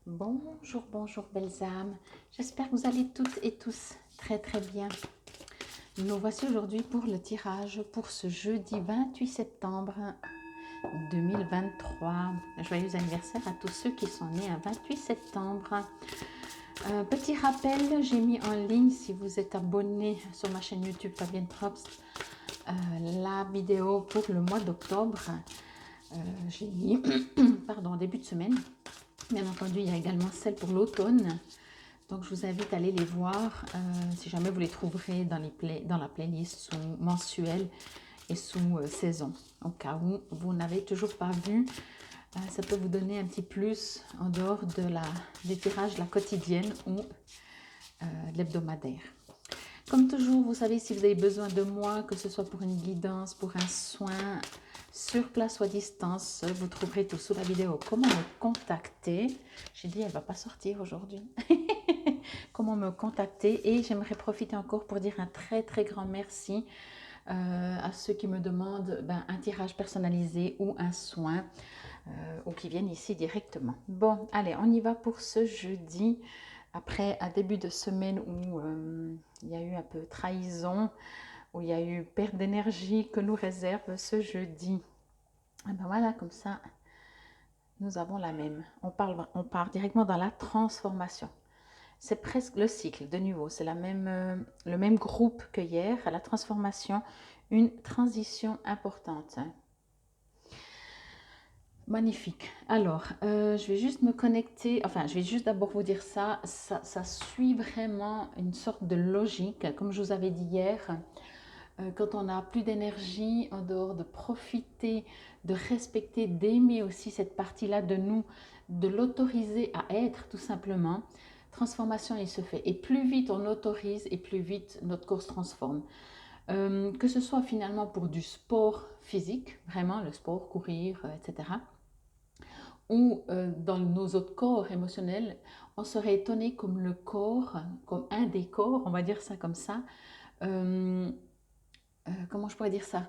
Bonjour, bonjour belles âmes. J'espère que vous allez toutes et tous très très bien. Nous voici aujourd'hui pour le tirage pour ce jeudi 28 septembre 2023. Joyeux anniversaire à tous ceux qui sont nés un 28 septembre. Petit rappel, j'ai mis en ligne, si vous êtes abonné sur ma chaîne YouTube Fabienne Probst, la vidéo pour le mois d'octobre. J'ai mis, pardon, début de semaine. Bien entendu, il y a également celle pour l'automne. Donc, je vous invite à aller les voir. Si jamais vous les trouverez dans la playlist sous mensuel et sous saison. Au cas où vous n'avez toujours pas vu, ça peut vous donner un petit plus en dehors des tirages de la quotidienne ou de l'hebdomadaire. Comme toujours, vous savez, si vous avez besoin de moi, que ce soit pour une guidance, pour un soin, sur place ou à distance, vous trouverez tout sous la vidéo. Comment me contacter? J'ai dit, elle ne va pas sortir aujourd'hui. Comment me contacter? Et j'aimerais profiter encore pour dire un très très grand merci à ceux qui me demandent un tirage personnalisé ou un soin ou qui viennent ici directement. Bon, allez, on y va pour ce jeudi. Après un début de semaine où il y a eu un peu trahison, où il y a eu perte d'énergie que nous réserve ce jeudi. Et ben voilà, comme ça, nous avons la même. On part directement dans la transformation. C'est presque le cycle, de nouveau. C'est le même groupe que hier, à la transformation, une transition importante. Magnifique. Alors, je vais juste me connecter, enfin, je vais juste d'abord vous dire ça suit vraiment une sorte de logique, comme je vous avais dit hier, quand on n'a plus d'énergie, en dehors de profiter, de respecter, d'aimer aussi cette partie-là de nous, de l'autoriser à être tout simplement, transformation il se fait. Et plus vite on autorise, et plus vite notre corps se transforme. Que ce soit finalement pour du sport physique, vraiment le sport, courir, etc., ou dans nos autres corps émotionnels, on serait étonné comme le corps, comme un des corps, on va dire ça comme ça, comment je pourrais dire ça,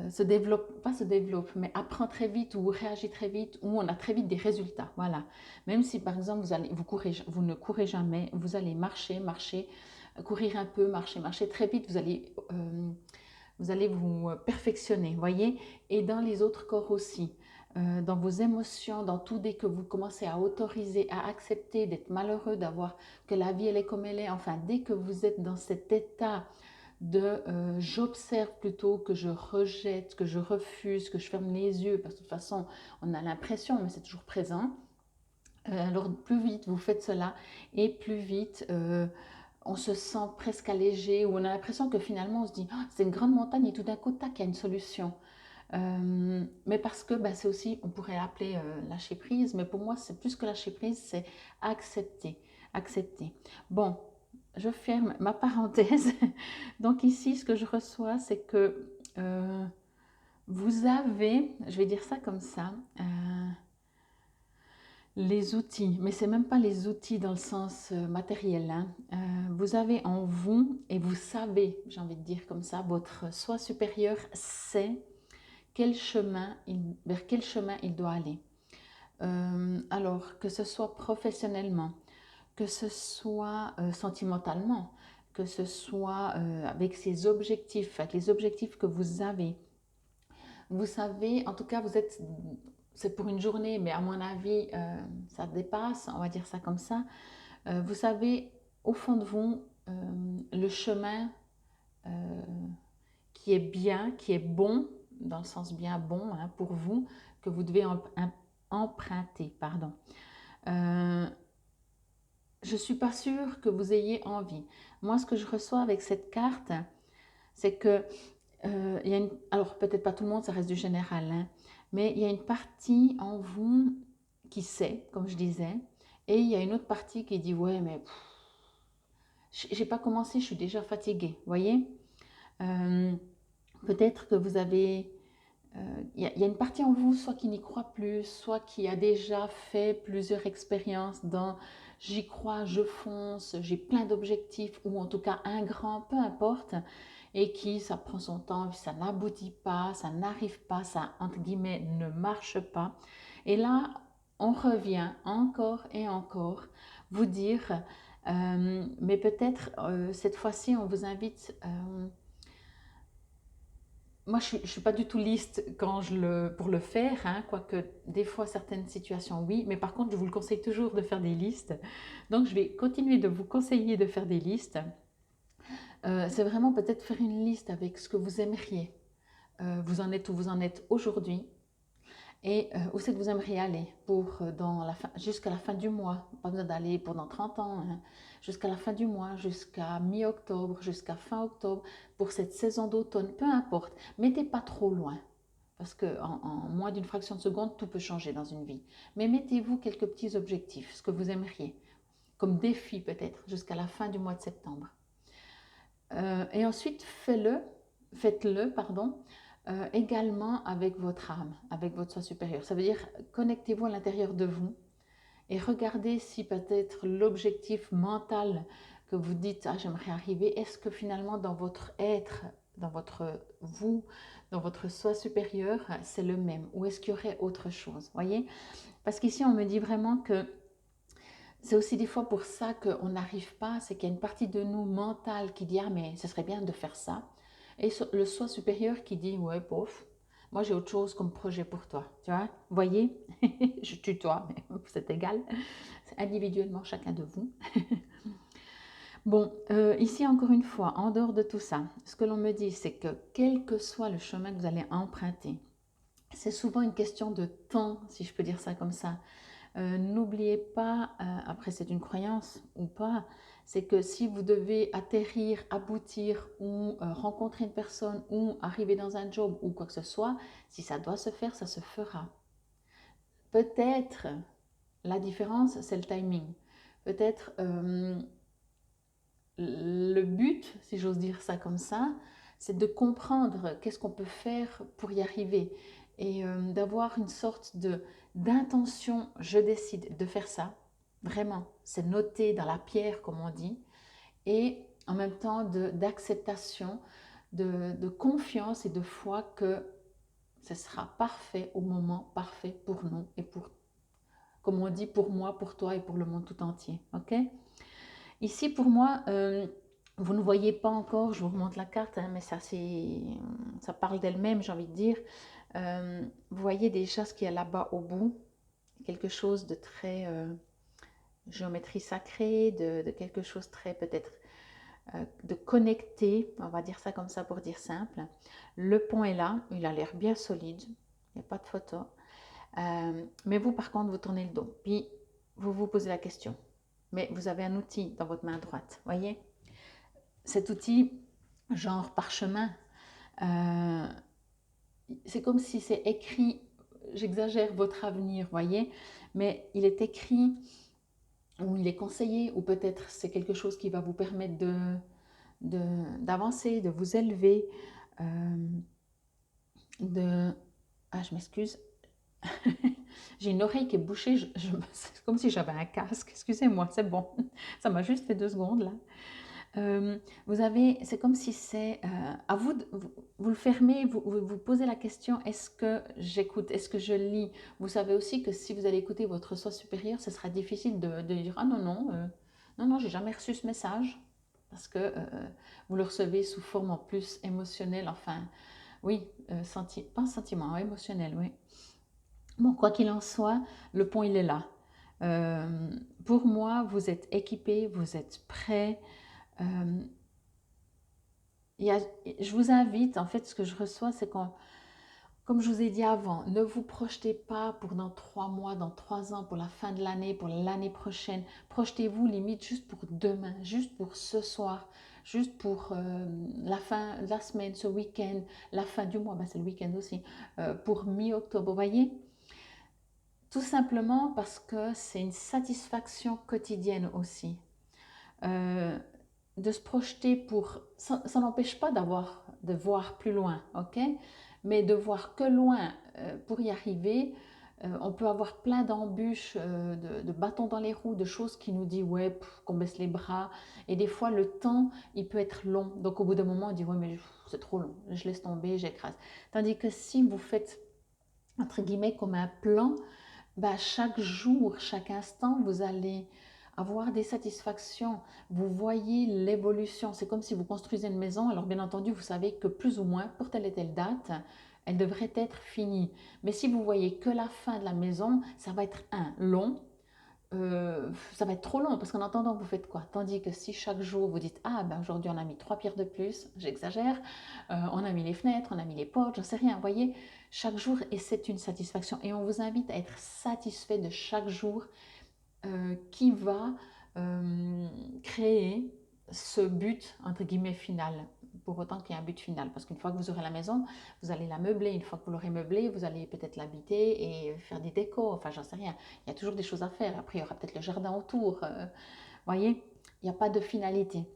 se développe, pas se développe, mais apprend très vite ou réagit très vite, ou on a très vite des résultats. Voilà. Même si par exemple vous ne courez jamais, vous allez marcher, courir un peu, marcher très vite, vous allez vous perfectionner, voyez. Et dans les autres corps aussi. Dans vos émotions, dans tout, dès que vous commencez à autoriser, à accepter d'être malheureux, d'avoir que la vie elle est comme elle est, enfin dès que vous êtes dans cet état de j'observe plutôt que je rejette, que je refuse, que je ferme les yeux, parce que de toute façon on a l'impression, mais c'est toujours présent. Alors plus vite vous faites cela et plus vite on se sent presque allégé, ou on a l'impression que finalement on se dit oh, c'est une grande montagne et tout d'un coup tac, il y a une solution. Mais parce que c'est aussi, on pourrait appeler lâcher prise, mais pour moi c'est plus que lâcher prise, c'est accepter, accepter. Bon, je ferme ma parenthèse. Donc ici, ce que je reçois, c'est que vous avez, je vais dire ça comme ça, les outils, mais c'est même pas les outils dans le sens matériel, hein. Vous avez en vous, et vous savez, j'ai envie de dire comme ça, votre soi supérieur sait vers quel chemin il doit aller. Alors, que ce soit professionnellement, que ce soit sentimentalement, que ce soit avec ses objectifs, avec les objectifs que vous avez. Vous savez, en tout cas, c'est pour une journée, mais à mon avis, ça dépasse, on va dire ça comme ça. Vous savez, au fond de vous, le chemin euh, qui est bien, qui est bon, dans le sens bien bon hein, pour vous, que vous devez emprunter. Pardon. Je ne suis pas sûre que vous ayez envie. Moi, ce que je reçois avec cette carte, c'est que, alors peut-être pas tout le monde, ça reste du général, hein, mais il y a une partie en vous qui sait, comme je disais, et il y a une autre partie qui dit, ouais, mais j'ai pas commencé, je suis déjà fatiguée, voyez. Peut-être que vous avez, y a une partie en vous, soit qui n'y croit plus, soit qui a déjà fait plusieurs expériences dans j'y crois, je fonce, j'ai plein d'objectifs, ou en tout cas un grand, peu importe, et qui, ça prend son temps, ça n'aboutit pas, ça n'arrive pas, ça, entre guillemets, ne marche pas. Et là, on revient encore et encore vous dire, mais peut-être cette fois-ci, on vous invite. Moi, je ne suis pas du tout liste pour le faire, hein, quoique des fois, certaines situations, oui. Mais par contre, je vous le conseille toujours de faire des listes. Donc, je vais continuer de vous conseiller de faire des listes. C'est vraiment peut-être faire une liste avec ce que vous aimeriez. Vous en êtes où vous en êtes aujourd'hui. Et où c'est que vous aimeriez aller jusqu'à la fin du mois, pas besoin d'aller pendant 30 ans, hein, jusqu'à la fin du mois, jusqu'à mi-octobre, jusqu'à fin octobre, pour cette saison d'automne, peu importe, mettez pas trop loin, parce qu'en moins d'une fraction de seconde, tout peut changer dans une vie. Mais mettez-vous quelques petits objectifs, ce que vous aimeriez, comme défi peut-être, jusqu'à la fin du mois de septembre. Et ensuite, faites-le, pardon, également avec votre âme, avec votre soi supérieur. Ça veut dire, connectez-vous à l'intérieur de vous et regardez si peut-être l'objectif mental que vous dites, ah, j'aimerais arriver, est-ce que finalement dans votre être, dans votre vous, dans votre soi supérieur, c'est le même, ou est-ce qu'il y aurait autre chose, voyez? Parce qu'ici, on me dit vraiment que c'est aussi des fois pour ça qu'on n'arrive pas, c'est qu'il y a une partie de nous mentale qui dit, ah mais ce serait bien de faire ça, et le soi supérieur qui dit, ouais, pauvre, moi j'ai autre chose comme projet pour toi, tu vois, voyez, je tutoie, mais c'est égal, c'est individuellement chacun de vous. Bon, ici encore une fois, en dehors de tout ça, ce que l'on me dit, c'est que quel que soit le chemin que vous allez emprunter, c'est souvent une question de temps, si je peux dire ça comme ça. N'oubliez pas, après c'est une croyance ou pas, c'est que si vous devez atterrir, aboutir ou rencontrer une personne ou arriver dans un job ou quoi que ce soit, si ça doit se faire, ça se fera. Peut-être la différence, c'est le timing. Peut-être le but, si j'ose dire ça comme ça, c'est de comprendre qu'est-ce qu'on peut faire pour y arriver et d'avoir une sorte d'intention, je décide de faire ça, vraiment, c'est noté dans la pierre comme on dit, et en même temps d'acceptation, de confiance et de foi que ce sera parfait au moment parfait pour nous et pour, comme on dit, pour moi, pour toi et pour le monde tout entier, ok? Ici, pour moi, vous ne voyez pas encore, je vous remonte la carte, hein, mais ça parle d'elle-même, j'ai envie de dire. Vous voyez déjà ce qu'il y a là-bas au bout, quelque chose de très géométrie sacrée, de quelque chose très peut-être de connecté, on va dire ça comme ça pour dire simple. Le pont est là, il a l'air bien solide, il n'y a pas de photo. Mais vous, par contre, vous tournez le dos, puis vous vous posez la question. Mais vous avez un outil dans votre main droite, voyez? Cet outil, genre parchemin, c'est comme si c'est écrit, j'exagère votre avenir, voyez, mais il est écrit ou il est conseillé ou peut-être c'est quelque chose qui va vous permettre d'avancer, de vous élever, Ah, je m'excuse. J'ai une oreille qui est bouchée, c'est comme si j'avais un casque, excusez-moi, c'est bon, ça m'a juste fait 2 secondes là. Vous avez, c'est comme si c'est à vous, vous le fermez, vous posez la question, est-ce que j'écoute, est-ce que je lis? Vous savez aussi que si vous allez écouter votre soi supérieur, ce sera difficile de dire, ah non, non, non, j'ai jamais reçu ce message, parce que vous le recevez sous forme en plus émotionnelle, enfin, oui, pas sentiment, hein, émotionnel, oui. Bon, quoi qu'il en soit, le pont, il est là. Pour moi, vous êtes équipés, vous êtes prêts, je vous invite, en fait, ce que je reçois, c'est comme je vous ai dit avant, ne vous projetez pas pour dans 3 mois, dans 3 ans, pour la fin de l'année, pour l'année prochaine. Projetez-vous limite juste pour demain, juste pour ce soir, juste pour la fin de la semaine, ce week-end, la fin du mois, ben c'est le week-end aussi, pour mi-octobre, vous voyez? Tout simplement parce que c'est une satisfaction quotidienne aussi. De se projeter ça n'empêche pas de voir plus loin, ok? Mais de voir que loin pour y arriver, on peut avoir plein d'embûches, de bâtons dans les roues, de choses qui nous disent ouais, qu'on baisse les bras. Et des fois, le temps, il peut être long. Donc au bout d'un moment, on dit ouais, mais c'est trop long, je laisse tomber, j'écrase. Tandis que si vous faites, entre guillemets, comme un plan, bah, chaque jour, chaque instant, vous allez avoir des satisfactions. Vous voyez l'évolution. C'est comme si vous construisez une maison. Alors, bien entendu, vous savez que plus ou moins, pour telle et telle date, elle devrait être finie. Mais si vous voyez que la fin de la maison, ça va être long. Ça va être trop long parce qu'en attendant, vous faites quoi? Tandis que si chaque jour vous dites, ah ben aujourd'hui on a mis 3 pierres de plus, j'exagère, on a mis les fenêtres, on a mis les portes, j'en sais rien, vous voyez, chaque jour et c'est une satisfaction. Et on vous invite à être satisfait de chaque jour qui va créer ce but, entre guillemets, final, pour autant qu'il y ait un but final. Parce qu'une fois que vous aurez la maison, vous allez la meubler. Une fois que vous l'aurez meublée, vous allez peut-être l'habiter et faire des décos. Enfin, j'en sais rien. Il y a toujours des choses à faire. Après, il y aura peut-être le jardin autour. Voyez, il n'y a pas de finalité.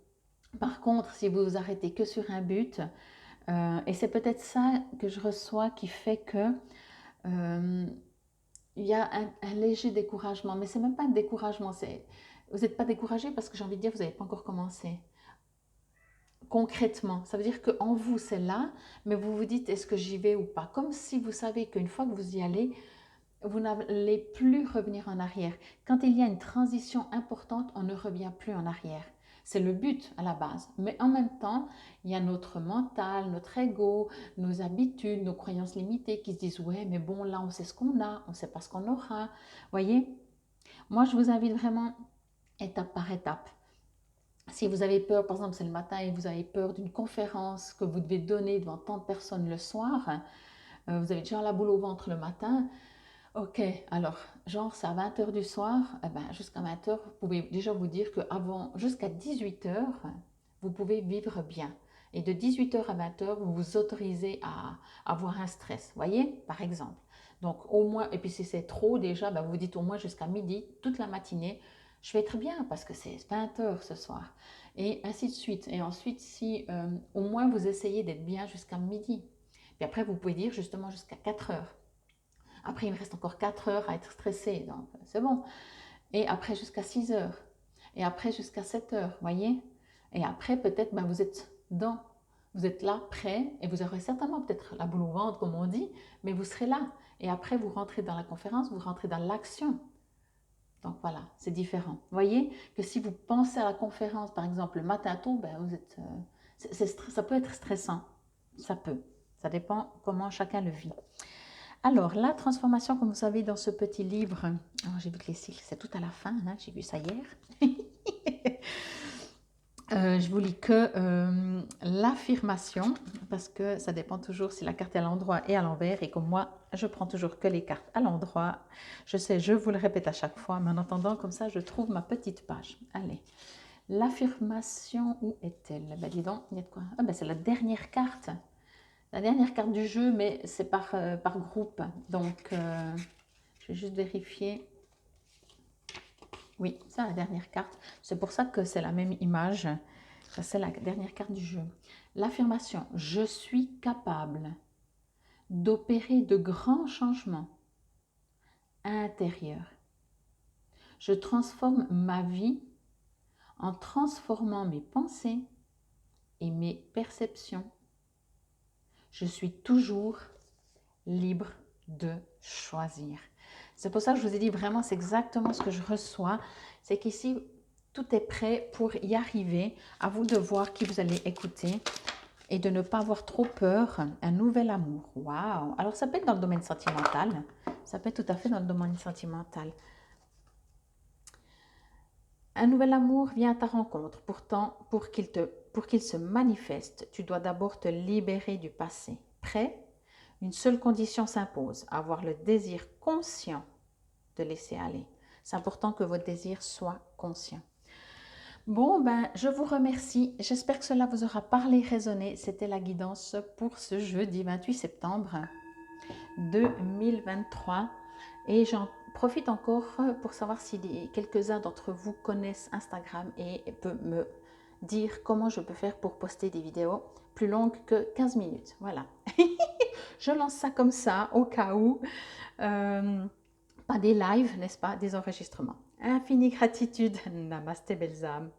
Par contre, si vous vous arrêtez que sur un but, et c'est peut-être ça que je reçois qui fait que il y a un léger découragement, mais c'est même pas un découragement, vous n'êtes pas découragé parce que j'ai envie de dire, vous n'avez pas encore commencé. Concrètement, ça veut dire qu'en vous, c'est là, mais vous vous dites, est-ce que j'y vais ou pas? Comme si vous savez qu'une fois que vous y allez, vous n'allez plus revenir en arrière. Quand il y a une transition importante, on ne revient plus en arrière. C'est le but à la base. Mais en même temps, il y a notre mental, notre ego, nos habitudes, nos croyances limitées qui se disent, ouais, mais bon, là, on sait ce qu'on a, on ne sait pas ce qu'on aura. Voyez, moi, je vous invite vraiment étape par étape. Si vous avez peur, par exemple, c'est le matin et vous avez peur d'une conférence que vous devez donner devant tant de personnes le soir, vous avez déjà la boule au ventre le matin. Ok, alors, genre, c'est à 20 h du soir, eh ben, jusqu'à 20 h, vous pouvez déjà vous dire qu'avant, jusqu'à 18 h, vous pouvez vivre bien. Et de 18 h à 20 h, vous vous autorisez à avoir un stress, voyez, par exemple. Donc, au moins, et puis si c'est trop déjà, ben, vous vous dites au moins jusqu'à midi, toute la matinée, je vais être bien parce que c'est 20 h ce soir. Et ainsi de suite. Et ensuite, si au moins vous essayez d'être bien jusqu'à midi. Puis après, vous pouvez dire justement jusqu'à 4 h. Après, il me reste encore 4 heures à être stressée, donc c'est bon. Et après, jusqu'à 6 heures. Et après, jusqu'à 7 heures, voyez. Et après, peut-être, ben, vous êtes là, prêt, et vous aurez certainement peut-être la boule au ventre, comme on dit, mais vous serez là. Et après, vous rentrez dans la conférence, vous rentrez dans l'action. Donc voilà, c'est différent. Vous voyez que si vous pensez à la conférence, par exemple, le matin tôt, ben, vous êtes, ça peut être stressant. Ça peut. Ça dépend comment chacun le vit. Alors, la transformation, comme vous savez, dans ce petit livre, j'ai vu que les cycles, c'est tout à la fin, hein, j'ai vu ça hier. Je vous lis que l'affirmation, parce que ça dépend toujours si la carte est à l'endroit et à l'envers, et comme moi, je prends toujours que les cartes à l'endroit. Je sais, je vous le répète à chaque fois, mais en attendant, comme ça, je trouve ma petite page. Allez, l'affirmation, où est-elle? Ben, dis donc, il y a de quoi? Ah, ben, c'est la dernière carte. La dernière carte du jeu, mais c'est par groupe. Donc, je vais juste vérifier. Oui, c'est la dernière carte. C'est pour ça que c'est la même image. C'est la dernière carte du jeu. L'affirmation, je suis capable d'opérer de grands changements intérieurs. Je transforme ma vie en transformant mes pensées et mes perceptions. Je suis toujours libre de choisir. C'est pour ça que je vous ai dit vraiment, c'est exactement ce que je reçois. C'est qu'ici, tout est prêt pour y arriver. À vous de voir qui vous allez écouter et de ne pas avoir trop peur. Un nouvel amour. Waouh! Alors, ça peut être dans le domaine sentimental. Ça peut être tout à fait dans le domaine sentimental. Un nouvel amour vient à ta rencontre. Pourtant, pour qu'il se manifeste, tu dois d'abord te libérer du passé. Prêt? Une seule condition s'impose, avoir le désir conscient de laisser aller. C'est important que votre désir soit conscient. Bon, ben, je vous remercie. J'espère que cela vous aura parlé, résonné. C'était la guidance pour ce jeudi 28 septembre 2023. Et j'en profite encore pour savoir si quelques-uns d'entre vous connaissent Instagram et peuvent me dire comment je peux faire pour poster des vidéos plus longues que 15 minutes. Voilà. Je lance ça comme ça, au cas où. Pas des lives, n'est-ce pas? Des enregistrements. Infinie gratitude. Namasté, belles âmes.